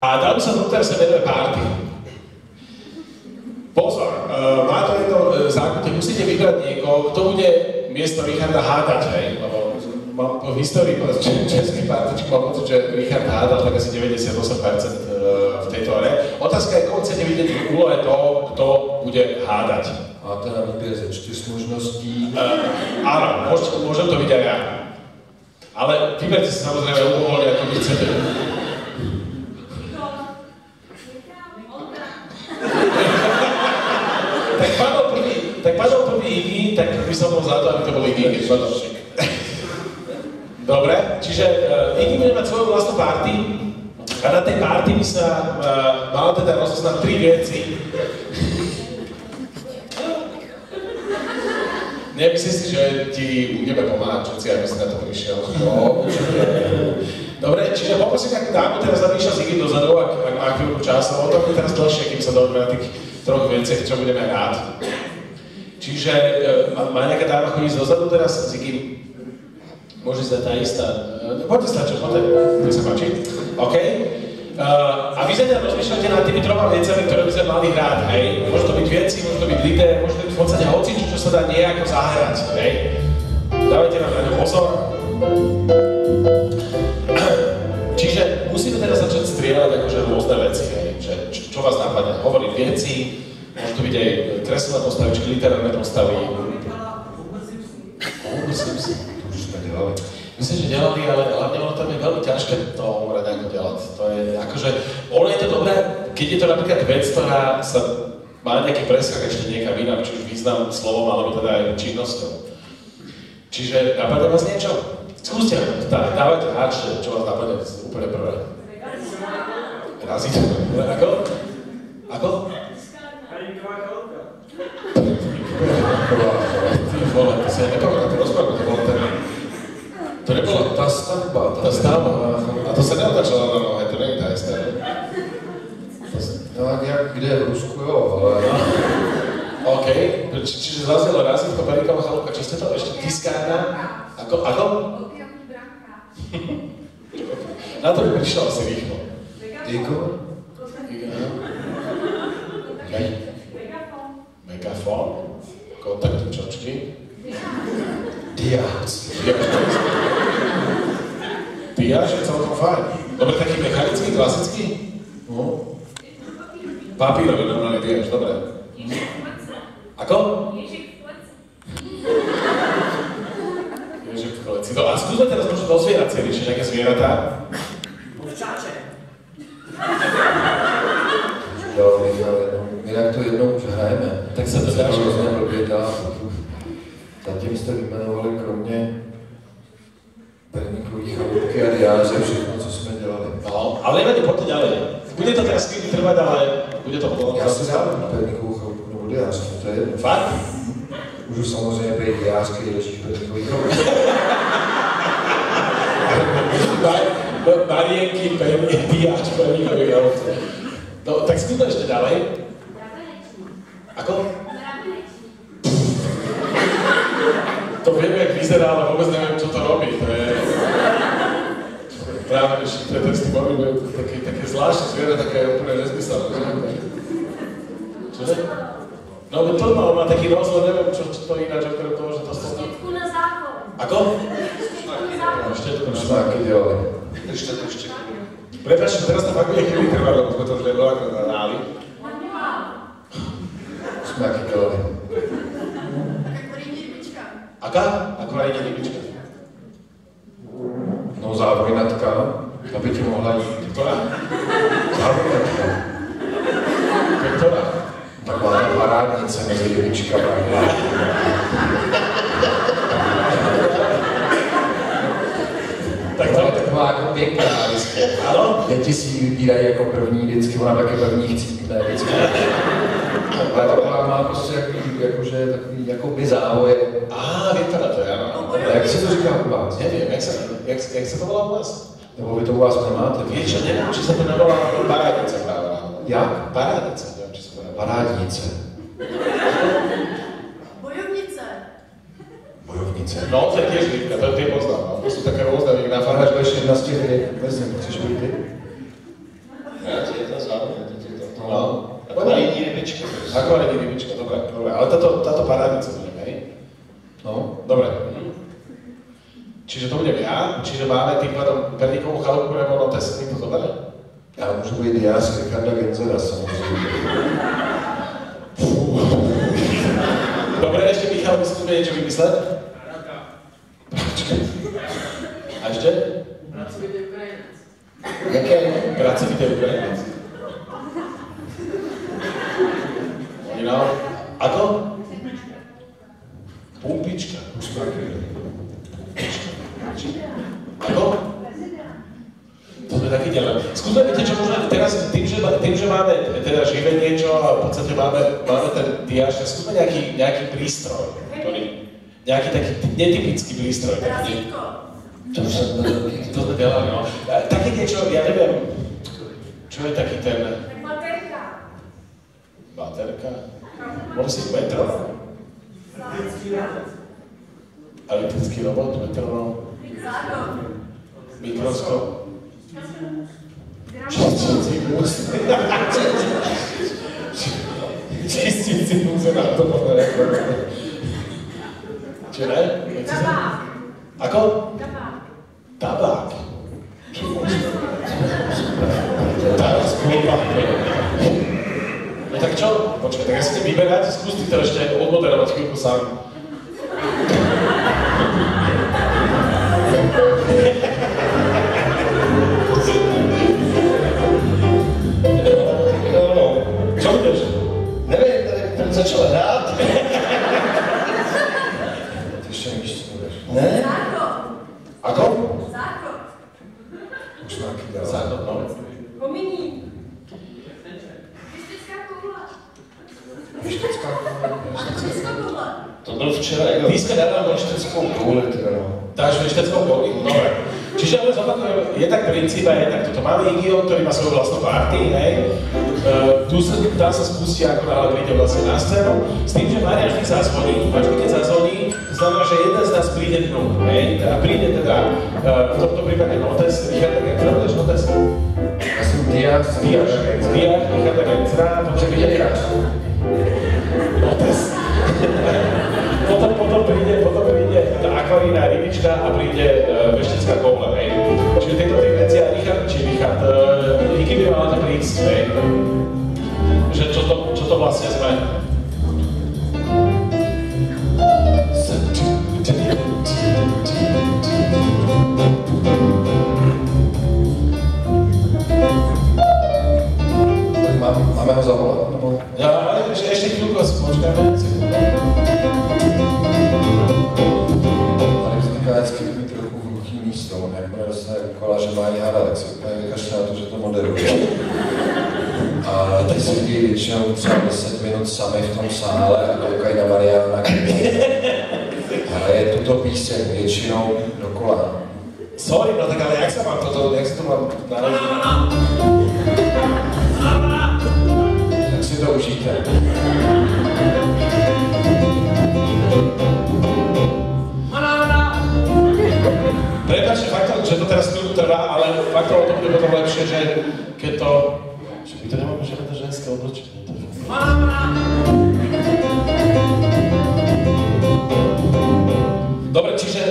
A dal by sa tomu teraz sa venuje party. Pozor, má to jedno zákutie, musíte vybrať niekoho, kto bude miesto Richarda hádať, hej? Lebo mám v histórii českých partičky, mám pocit, že Richard hádal tak asi 98% v tejto hre. Otázka je, koho chcete vidieť v úlohe toho, kto bude hádať. A teda výběr ze 4 možností. Áno, môžem to byť aj ja. Ale vyberte si samozrejme uvoľne, ako vy chcete. Tak padol prvý Iggy, tak by som bol za to, aby to bol Iggy, keď padol. Dobre, čiže Iggy bude mať svoju vlastnú party a na tej party by sa malo teda rozoznať 3 veci. Nemyslíš si, že ti budeme pomáhať, všetci, aby si na to prišiel? No, určite. Dobre, čiže poprosím nejakú dámu teraz, aby išla s Iggy dozadu, ak má chvíľku čas, a o tom je teraz dlhšie, kým sa dohodneme na tých 3 veciach, čo budeme rád. Čiže má nejaká dáma chodíť dozadu teraz s Iggy? Môže sa tá istá. Poďte stačo, poďte. To sa páči. OK. A vy sa teda rozmýšľate nad tými 3 vecami, ktoré by sme mali hrať, hej? Môže to byť veci, môže to byť lidé, môže to byť v podstate hocičo, čo sa dá nejako zahrať, hej? Dávajte nám na ňu pozor. Čiže musíme teraz začať strieľať akože rôzne veci, hej? Čo vás napadne? Hovoriť veci, môže to byť aj kreslené postavičky, literárne postavy. Myslím, že delali, ale hlavne ono tam je veľmi ťažké to umrieť ako delať. To je akože, ono je to dobré, keď je to napríklad vec, ktorá sa má nejaký preskak ešte niekam inám, či už význam slovom, alebo teda aj činnosťou. Čiže napadne vás niečo? Skúste, dávajte háč, čo vás napadne úplne prvé. Razí to. Ako? Ako? Ty vole, to si ja nepamätám, to rozprávku, to bolo ten... To nebola tá stavba. Tá stavba. A to sa neotačalo na nohe, to nie je tá istá. No a nejak kde v Rusku, jo, ale... OK, čiže zaznelo razítko, Periková chalúbka, čo ste to ešte? Tiskárna? Ako? Opiový bránka. Na to by prišlo asi rýchlo. Igor? Megafón. Kontaktní čočky. Diac. Diac je celkom fajn. Dobre, taký mechanický, klasický? No. Papírový, normálny diac, dobre. Ako? Ježek v koleci. No a skúsme teraz možno do zvieracie riešiť nejaké zvieratá. Ovčáče. Jo, Michale, no. My jak to jednou už hrajeme. Tak sa to dá, že hrozně blbě dá. Zatím jste vyjmenovali kromě perníkových chalúbky a diáře všechno, co jsme dělali. No, ale nevadí, poďte ďalej. Bude to teraz chvíli trvať, ale bude to potom. Já si dám perníkovou chalúbku nebo diář, to je jedno. Fakt? Můžu samozřejmě být diář, který leží v perníkových chalúbky. Marienky, diáč, perníkových chalúbky. No, tak skúsme ešte ďalej. Ako? To viem, jak vyzerá, ale vôbec neviem, čo to robí. To je... Práve, že tie texty boli také zvláštne zviera, také úplne nezmyselné. Čože? No, plno, on má taký rozhled, neviem, čo to ináč, okrem toho, že to stojí. Štetku na záchod. Ako? Štetku na záchod. Štetku na záchod. Znáky dělali. Ešte. Prepáč, teraz to fakt bude chvíli trvať, lebo sme to už veľakrát nahráli. Jsme jaký dělali. Aká? Akorát ide rybička. No závojnatka, aby ti mohla jít. Ktorá? Závojnatka. Ktorá? Taková parádnice mezi rybičkama. Tak to je taková jako pěkná vždycky. Ano? Děti si ji vybírají jako první vždycky, ona taky první chcípne vždycky. Ale taková má prostě jakože takový jakoby závoje. Viem teda to je, áno. Jak se to říká u vás? Neviem, jak sa to volá u vás? Nebo vy to u vás nemáte? Vieš čo, neviem, či sa to nevolá parádnica práve. Jak? Parádnica, neviem, či sa to nevolá. Parádnice. Bojovnice. Bojovnice. No, to je tiež rybka, to tie poznám. To sú také rôzne, vy na Ale budeš jedna z těch ryb, vezmi, chceš být ty? Yes. zároveň. No. Akvarijní rybička. Akvarijní rybička, dobre. Ale táto parádnica budem, hej? No. Dobre. Čiže to budem ja, čiže máme tým pádom perníkovú chalúbku nebo notes, niekto zoberie? Já můžu být já z Richarda Genzera, samozřejmě. Dobre, ešte Michal, by si tu niečo vymyslet? Počkej. A ešte? Pracovitý Ukrajinec. Jaké? Pracovitý Ukrajinec. Ako? Pumpička. Ako? To sme taký ďalej. Skúsme, viete čo, možno teraz tým, že máme teda živé niečo a v podstate máme ten diáž, skúsme nejaký prístroj, ktorý, nejaký taký netypický prístroj. Razítko. To sme delali, no. Také niečo, ja neviem, čo je taký ten... Baterka. Baterka? Môže si metro? Elektrický robot, metronóm, mikroskop. Čistící múze na to podľa. Či ne? Tabák. Ako? Tabák. Tabák. Tabák. No tak čo? Počkaj, tak ja si chcem vyberať, skúste to ešte odmoderovať chvíľku sám. Čo budeš? Nevím, tady začal hrát. Ty ještě nevíš, co budeš. Ne? Zákon. Ako? Zákon. Už nějaký dělá. Základ, no. Pominí. Mystická koule. Myštická koule. Mystická koule. To byl včera, jako... Ty jste dával Myštickou kouli, teda no. Dáš vešteckou kouli? Dobre. Čiže ale zopakujem, je tak princíp a je tak toto. Máme Igio, ktorý má svoju vlastnú party, hej. Tam sa spustí, ako náhle príde vlastne na scénu. S tým, že Mariáš vždy zazvoní, a vždy keď zazvoní, to znamená, že jeden z nás príde dnu, hej. A príde teda v tomto prípade Notes, Richard Genzera, Notes? Já jsem Diáš, Richarda Genzera, potom príde Notes. Potom príde tá akvarijná rybička a príde veštecká koule, hej. Čiže tieto tri veci a Richard, Iggy by mal to prísť, hej. Že čo to vlastne sme. Máme ho zavolat, nebo? Ja, ešte chvíľku asi počkáme. Tady vzniká vždycky takový trochu hluchý místo, jakmile dostane úkola, že má hada, tak se úplně vykašle na to, že to moderuje. A ty si lidi většinou třeba 10 minut sami v tom sále a koukají na Mariána, který hraje tuto píseň většinou dokola. Sorry, no tak ale jak sa to mám naraziť? Tak si to užijte. Prepáčte, fakt, že to teraz chvíľu trvá, ale fakt to bude potom lepšie, že keď to... Že my to nemáme žiadne ženské oblečenie. Dobre, čiže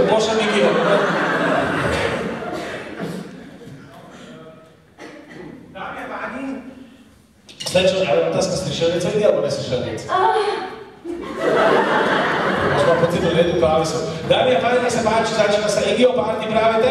môžem Iggyho, dobre? Dámy a páni. Slečo, ale otázka, slyšel něco Iggy, alebo neslyšel nic? Už mám pocit, že nejdu klávesu. Dámy a páni, nech sa páči, začína sa Iggyho party práve teď.